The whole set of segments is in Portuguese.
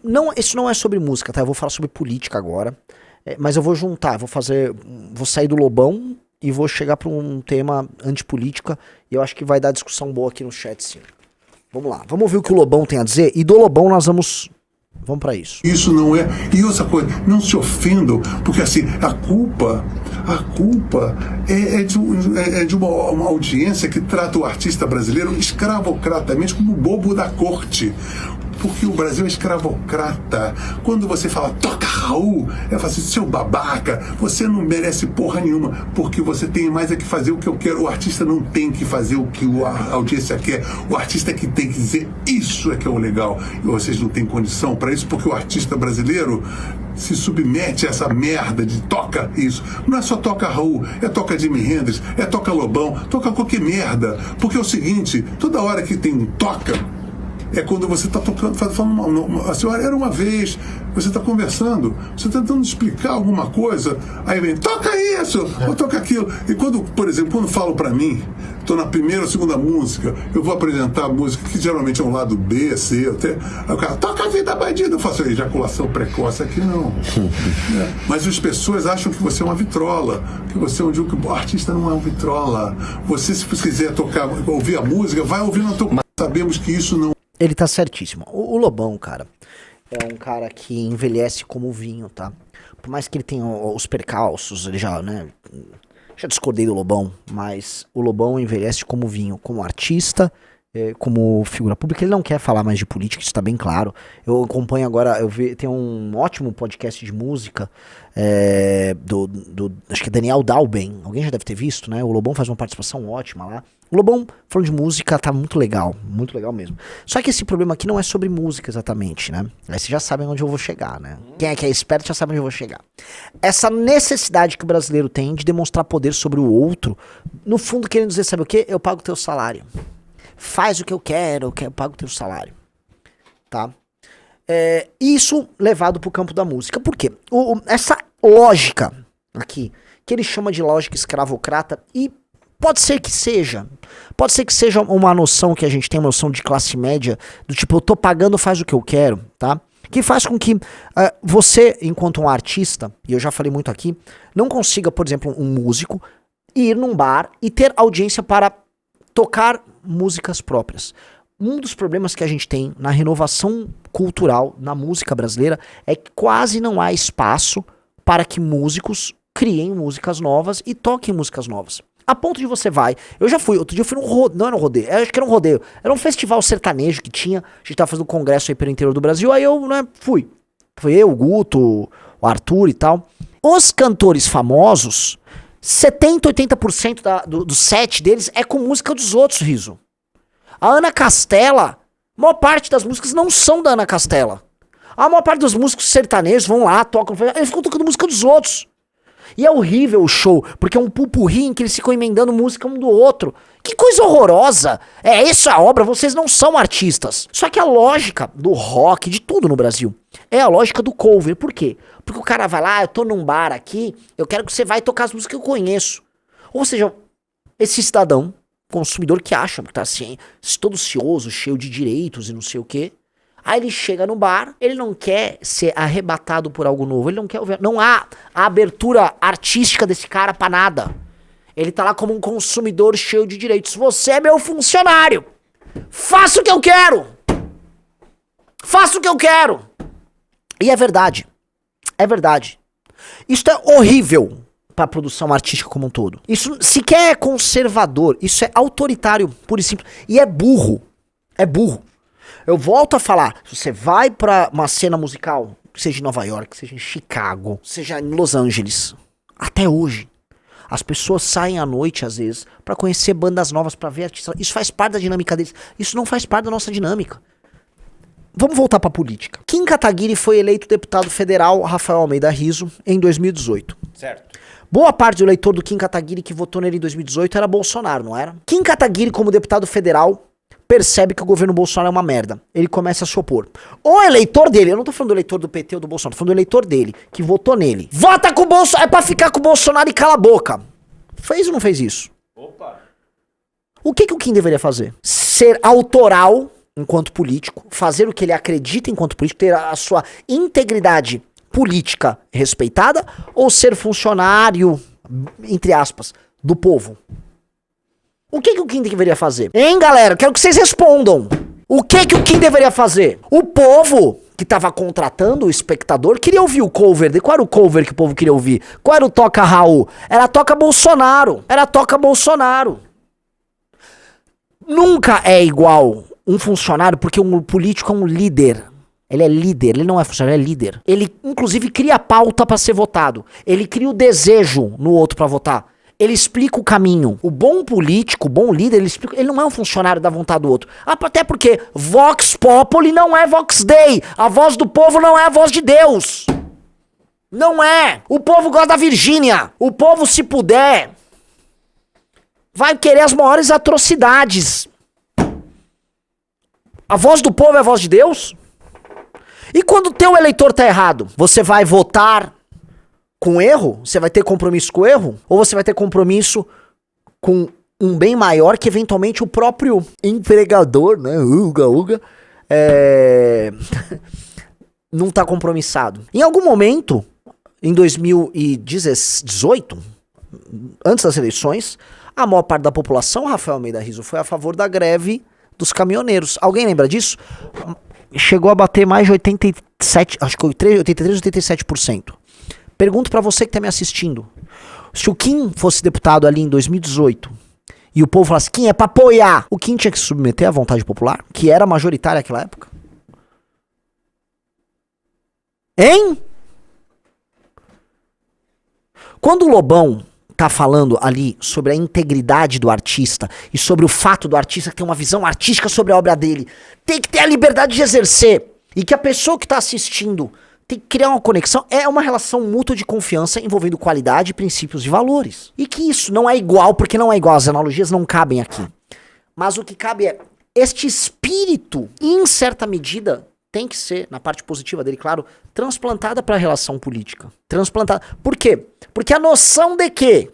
Não, isso não é sobre música, tá? Eu vou falar sobre política agora. Mas eu vou juntar, vou sair do Lobão e vou chegar pra um tema antipolítica. E eu acho que vai dar discussão boa aqui no chat, sim. Vamos lá, vamos ouvir o que o Lobão tem a dizer. E do Lobão nós vamos pra isso. Isso não é... E outra coisa, não se ofendam, porque assim, a culpa é de uma audiência que trata o artista brasileiro escravocratamente como bobo da corte. Porque o Brasil é escravocrata. Quando você fala, toca Raul, assim, seu babaca, você não merece porra nenhuma, porque você tem mais é que fazer o que eu quero. O artista não tem que fazer o que a audiência quer. O artista é que tem que dizer, isso é que é o legal. E vocês não têm condição para isso, porque o artista brasileiro se submete a essa merda de toca isso. Não é só toca Raul, é toca Jimi Hendrix, é toca Lobão, toca qualquer merda. Porque é o seguinte, toda hora que tem um toca, é quando você está tocando, falando, a senhora era uma vez, você está conversando, você está tentando explicar alguma coisa, aí vem, toca isso, ou toca aquilo. E quando, por exemplo, quando falam para mim, estou na primeira ou segunda música, eu vou apresentar a música, que geralmente é um lado B, C, até, aí o cara, toca a vida bandida, eu faço ejaculação precoce aqui, não. Mas as pessoas acham que você é uma vitrola, que você é um o artista não é um vitrola. Você, se quiser tocar, ouvir a música, vai ouvir na tua... Sabemos que isso não... Ele tá certíssimo. O Lobão, cara, é um cara que envelhece como vinho, tá? Por mais que ele tenha os percalços, ele já, né? Já discordei do Lobão, mas o Lobão envelhece como vinho, como artista, como figura pública. Ele não quer falar mais de política, isso tá bem claro. Eu acompanho agora, tem um ótimo podcast de música, acho que é Daniel Dalben, alguém já deve ter visto, né? O Lobão faz uma participação ótima lá. O Lobão, falando de música, tá muito legal mesmo. Só que esse problema aqui não é sobre música exatamente, né? Aí vocês já sabem onde eu vou chegar, né? Quem é que é esperto já sabe onde eu vou chegar. Essa necessidade que o brasileiro tem de demonstrar poder sobre o outro, no fundo querendo dizer, sabe o quê? Eu pago o teu salário. Faz o que eu quero, eu pago o teu salário. Tá? Isso levado pro campo da música. Por quê? Essa lógica aqui, que ele chama de lógica escravocrata, e pode ser que seja uma noção que a gente tem, uma noção de classe média, do tipo, eu tô pagando, faz o que eu quero, tá? Que faz com que você, enquanto um artista, e eu já falei muito aqui, não consiga, por exemplo, um músico, ir num bar e ter audiência para tocar músicas próprias. Um dos problemas que a gente tem na renovação cultural na música brasileira é que quase não há espaço para que músicos criem músicas novas e toquem músicas novas. A ponto de você eu já fui, outro dia eu fui num rodeio, não era um rodeio, acho que era um rodeio, era um festival sertanejo que tinha, a gente tava fazendo um congresso aí pelo interior do Brasil, aí eu, né, fui. Foi eu, o Guto, o Arthur e tal. Os cantores famosos, 70, 80% do set deles é com música dos outros, Riso. A Ana Castela, a maior parte das músicas não são da Ana Castela. A maior parte dos músicos sertanejos vão lá, tocam, eles ficam tocando música dos outros. E é horrível o show, porque é um pupurri em que eles ficam emendando música um do outro. Que coisa horrorosa! Essa a obra, vocês não são artistas. Só que a lógica do rock, de tudo no Brasil, é a lógica do cover. Por quê? Porque o cara vai lá, eu tô num bar aqui, eu quero que você vai tocar as músicas que eu conheço. Ou seja, esse cidadão, consumidor que acha, tá assim, todo cioso, cheio de direitos e não sei o quê. Aí ele chega no bar, ele não quer ser arrebatado por algo novo, ele não quer ouvir, não há a abertura artística desse cara pra nada. Ele tá lá como um consumidor cheio de direitos. Você é meu funcionário. Faça o que eu quero. Faça o que eu quero. E é verdade. É verdade. Isso é horrível para a produção artística como um todo. Isso sequer é conservador. Isso é autoritário, puro e simples. E é burro. É burro. Eu volto a falar. Se você vai para uma cena musical, seja em Nova York, seja em Chicago, seja em Los Angeles, até hoje, as pessoas saem à noite, às vezes, pra conhecer bandas novas, pra ver artistas. Isso faz parte da dinâmica deles. Isso não faz parte da nossa dinâmica. Vamos voltar pra política. Kim Kataguiri foi eleito deputado federal Rafael Almeida Riso em 2018. Certo. Boa parte do eleitor do Kim Kataguiri que votou nele em 2018 era Bolsonaro, não era? Kim Kataguiri, como deputado federal, percebe que o governo Bolsonaro é uma merda. Ele começa a se opor. O eleitor dele, eu não tô falando do eleitor do PT ou do Bolsonaro, tô falando do eleitor dele, que votou nele. Vota com o Bolsonaro, é pra ficar com o Bolsonaro e cala a boca. Fez ou não fez isso? Opa. O que o Kim deveria fazer? Ser autoral enquanto político, fazer o que ele acredita enquanto político, ter a sua integridade política respeitada, ou ser funcionário, entre aspas, do povo? O que o Kim deveria fazer? Hein, galera? Quero que vocês respondam. O que o Kim deveria fazer? O povo que tava contratando o espectador queria ouvir o cover. Qual era o cover que o povo queria ouvir? Qual era o Toca Raul? Era Toca Bolsonaro. Era Toca Bolsonaro. Nunca é igual um funcionário, porque um político é um líder. Ele é líder, ele não é funcionário, ele é líder. Ele, inclusive, cria a pauta pra ser votado. Ele cria o desejo no outro pra votar. Ele explica o caminho. O bom político, o bom líder, ele não é um funcionário da vontade do outro. Até porque Vox Populi não é Vox Dei. A voz do povo não é a voz de Deus. Não é. O povo gosta da Virgínia. O povo, se puder, vai querer as maiores atrocidades. A voz do povo é a voz de Deus? E quando o teu eleitor tá errado, você vai votar com erro? Você vai ter compromisso com o erro? Ou você vai ter compromisso com um bem maior que eventualmente o próprio empregador, né? Não tá compromissado. Em algum momento, em 2018, antes das eleições, a maior parte da população, Rafael Almeida Rizzo, foi a favor da greve dos caminhoneiros. Alguém lembra disso? Chegou a bater mais de 87, acho que 83, 87%. Pergunto pra você que tá me assistindo. Se o Kim fosse deputado ali em 2018 e o povo falasse, Kim, é pra apoiar, o Kim tinha que se submeter à vontade popular, que era majoritária naquela época? Hein? Quando o Lobão tá falando ali sobre a integridade do artista e sobre o fato do artista ter uma visão artística sobre a obra dele, tem que ter a liberdade de exercer, e que a pessoa que tá assistindo tem que criar uma conexão, é uma relação mútua de confiança envolvendo qualidade, princípios e valores. E que isso não é igual, porque não é igual, as analogias não cabem aqui. Mas o que cabe é, este espírito, em certa medida, tem que ser, na parte positiva dele, claro, transplantada para a relação política. Transplantada. Por quê? Porque a noção de que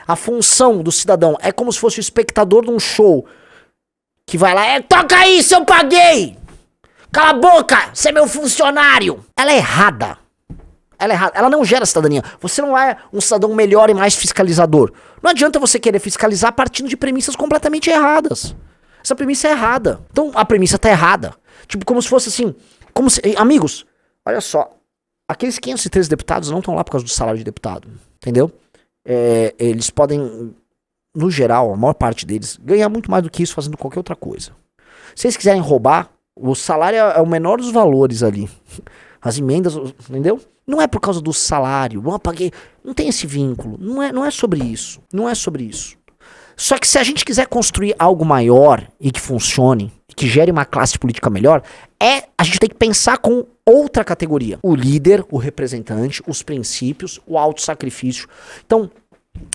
a função do cidadão é como se fosse o espectador de um show que vai lá, toca aí, se eu paguei! Cala a boca, você é meu funcionário! Ela é errada. Ela é errada. Ela não gera cidadania. Você não é um cidadão melhor e mais fiscalizador. Não adianta você querer fiscalizar partindo de premissas completamente erradas. Essa premissa é errada. Então, a premissa tá errada. Tipo, como se fosse assim... amigos, olha só. Aqueles 513 deputados não estão lá por causa do salário de deputado. Entendeu? Eles podem, no geral, a maior parte deles, ganhar muito mais do que isso fazendo qualquer outra coisa. Se eles quiserem roubar, o salário é o menor dos valores ali. As emendas, entendeu? Não é por causa do salário. Não apaguei. Não tem esse vínculo. Não é sobre isso. Não é sobre isso. Só que se a gente quiser construir algo maior e que funcione, e que gere uma classe política melhor, a gente tem que pensar com outra categoria. O líder, o representante, os princípios, o autossacrifício. Então,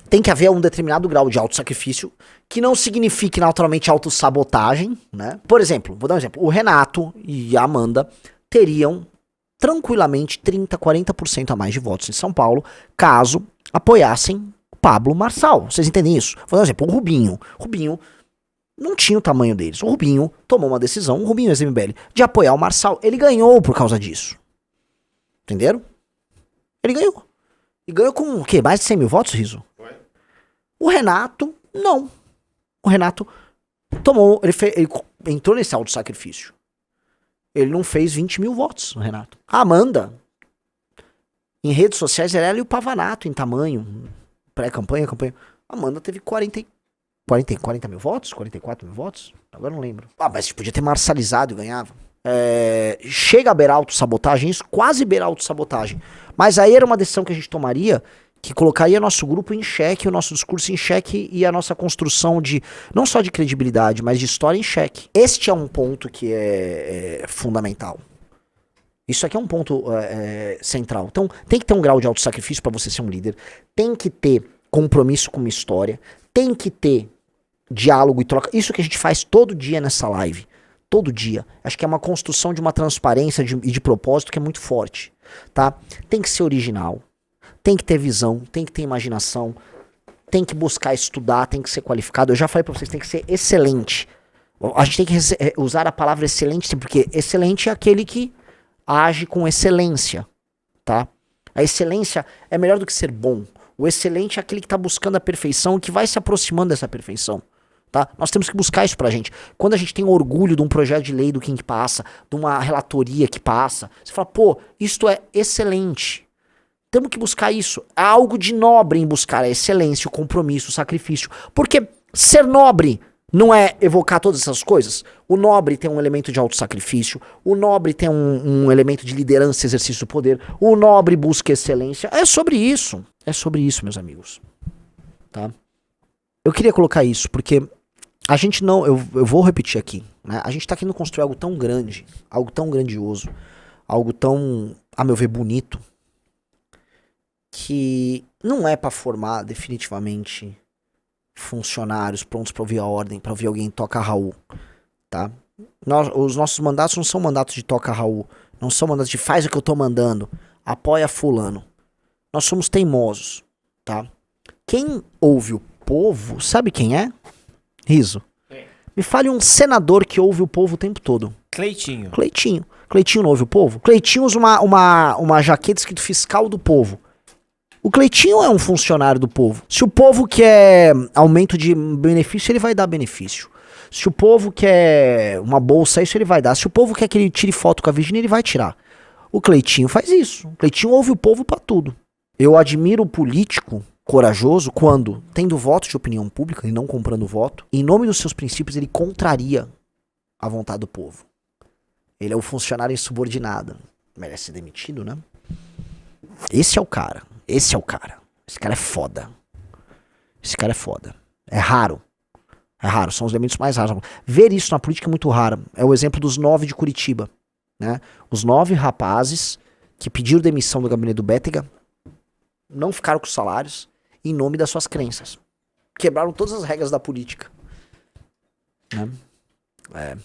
tem que haver um determinado grau de autossacrifício que não signifique naturalmente autossabotagem, né? Por exemplo, vou dar um exemplo. O Renato e a Amanda teriam tranquilamente 30, 40% a mais de votos em São Paulo caso apoiassem Pablo Marçal. Vocês entendem isso? Vou dar um exemplo. O Rubinho. Rubinho não tinha o tamanho deles. O Rubinho tomou uma decisão, o Rubinho ex-MBL, de apoiar o Marçal. Ele ganhou por causa disso. Entenderam? Ele ganhou. E ganhou com o quê? Mais de 100 mil votos, Rizzo? O Renato, não. O Renato tomou, ele entrou nesse autossacrifício. Ele não fez 20 mil votos, o Renato. A Amanda, em redes sociais, ela e o Pavanato em tamanho, pré-campanha, campanha. A Amanda teve 40 mil votos? 44 mil votos? Agora não lembro. Mas podia ter marcializado e ganhava. Chega a beirar autossabotagem, isso quase beirar autossabotagem. Mas aí era uma decisão que a gente tomaria que colocaria nosso grupo em xeque, o nosso discurso em xeque e a nossa construção de, não só de credibilidade, mas de história em xeque. Este é um ponto que é fundamental. Isso aqui é um ponto central. Então, tem que ter um grau de autossacrifício para você ser um líder, tem que ter compromisso com uma história, tem que ter diálogo e troca. Isso que a gente faz todo dia nessa live. Todo dia. Acho que é uma construção de uma transparência e de propósito que é muito forte. Tá? Tem que ser original. Tem que ter visão, tem que ter imaginação, tem que buscar estudar, tem que ser qualificado. Eu já falei pra vocês, tem que ser excelente. A gente tem que usar a palavra excelente sempre, porque excelente é aquele que age com excelência, tá? A excelência é melhor do que ser bom. O excelente é aquele que está buscando a perfeição, que vai se aproximando dessa perfeição, tá? Nós temos que buscar isso pra gente. Quando a gente tem orgulho de um projeto de lei do que passa, de uma relatoria que passa, você fala, pô, isto é excelente. Temos que buscar isso. Há algo de nobre em buscar a excelência, o compromisso, o sacrifício. Porque ser nobre não é evocar todas essas coisas? O nobre tem um elemento de autossacrifício, o nobre tem um elemento de liderança, exercício do poder, o nobre busca excelência. É sobre isso, meus amigos. Tá? Eu queria colocar isso, porque a gente não, eu vou repetir aqui, né? A gente tá querendo construir algo tão grande, algo tão grandioso, algo tão, a meu ver, bonito, que não é pra formar definitivamente funcionários prontos pra ouvir a ordem, pra ouvir alguém tocar Raul, tá? Os nossos mandatos não são mandatos de toca Raul, não são mandatos de faz o que eu tô mandando, apoia fulano. Nós somos teimosos, tá? Quem ouve o povo, sabe quem é? Riso. Me fale um senador que ouve o povo o tempo todo. Cleitinho. Cleitinho não ouve o povo? Cleitinho usa uma jaqueta escrito fiscal do povo. O Cleitinho é um funcionário do povo. Se o povo quer aumento de benefício, ele vai dar benefício. Se o povo quer uma bolsa, isso ele vai dar. Se o povo quer que ele tire foto com a Virgínia, ele vai tirar. O Cleitinho faz isso. O Cleitinho ouve o povo pra tudo. Eu admiro o político corajoso quando, tendo voto de opinião pública e não comprando voto, em nome dos seus princípios, ele contraria a vontade do povo. Ele é o funcionário insubordinado. Merece ser demitido, né? Esse é o cara. Esse cara é foda. É raro. São os elementos mais raros. Ver isso na política é muito raro. É o exemplo dos 9 de Curitiba, né? Os 9 rapazes que pediram demissão do gabinete do Bétega não ficaram com salários em nome das suas crenças. Quebraram todas as regras da política, né?